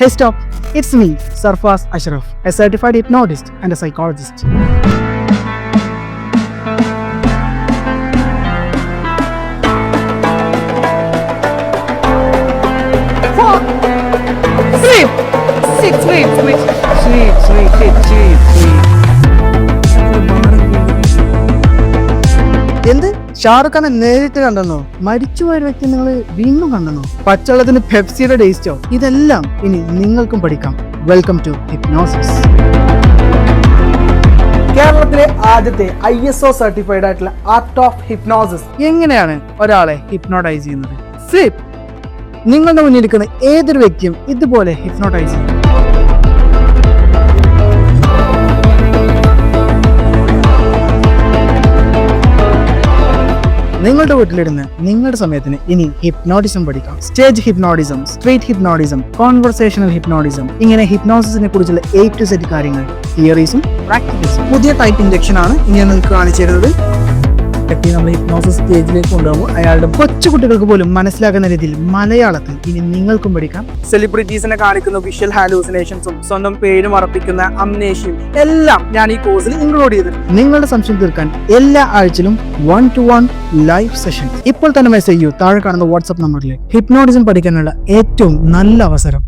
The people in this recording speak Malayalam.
Hey stop, it's me, Sarfaz Ashraf, a certified hypnotist and a psychologist. Four, sleep, six, sleep. എന്ത് ഷാറുഖ് ഖാനെ നേരിട്ട് കണ്ടെന്നോ? മരിച്ചുപോയ വ്യക്തി നിങ്ങൾ വീണ്ടും കണ്ടെന്നോ? പച്ചവെള്ളത്തിന് പെപ്സിയുടെ ടേസ്റ്റോ? ഇതെല്ലാം ഇനി നിങ്ങൾക്കും പഠിക്കാം. Welcome to hypnosis. കേരളത്തിലെ ആദ്യത്തെ ISO സർട്ടിഫൈഡ് ആയിട്ടുള്ള ആർട്ട് ഓഫ് ഹിപ്നോസിസ്. എങ്ങനെയാണ് ഒരാളെ ഹിപ്നോട്ടൈസ് ചെയ്യുന്നത്? സ്ലീപ്പ്. നിങ്ങളുടെ മുന്നിലിരിക്കുന്ന ഏതൊരു വ്യക്തിയും ഇതുപോലെ ഹിപ്നോട്ടൈസ് ചെയ്യും. നിങ്ങളുടെ വീട്ടിലിരുന്ന് നിങ്ങളുടെ സമയത്തിന് ഇനി ഹിപ്നോട്ടിസം പഠിക്കാം. Stage hypnotism, street hypnotism, conversational hypnotism, ഇങ്ങനെ ഹിപ്നോസിസിനെ കുറിച്ചുള്ള A to Z കാര്യങ്ങൾ, തിയറീസും പ്രാക്ടിക്കൽസും. പുതിയ ടൈപ്പ് ഇൻജെക്ഷൻ ആണ് ഇനി നിങ്ങൾക്ക് കാണിച്ചു തരുന്നത്. നമ്മൾ ഹിപ്നോസിസ് സ്റ്റേജിലേക്ക് കൊണ്ടുപോകുമ്പോൾ അയാളുടെ കൊച്ചുകുട്ടികൾക്ക് പോലും മനസ്സിലാക്കുന്ന രീതിയിൽ മലയാളത്തിൽ ഇനി നിങ്ങൾക്കും പഠിക്കാം. സെലിബ്രിറ്റീസിനെ കാണിക്കുന്ന വിഷ്വൽ ഹാലൂസിനേഷൻസും സ്വന്തം പേര് മറപ്പിക്കുന്ന അംനേഷ്യയും എല്ലാം ഞാൻ ഈ കോഴ്സിൽ ഇൻക്ലൂഡ് ചെയ്തിട്ടുണ്ട്. നിങ്ങളുടെ സംശയം തീർക്കാൻ എല്ലാ ആഴ്ചയിലും 1-to-1 ലൈവ് സെഷൻ. ഇപ്പോൾ തന്നെ മെസ്സേജ് ചെയ്യൂ താഴെ കാണുന്ന വാട്സ്ആപ്പ് നമ്പറിലേക്ക്. ഹിപ്നോട്ടിസം പഠിക്കാനുള്ള ഏറ്റവും നല്ല അവസരം.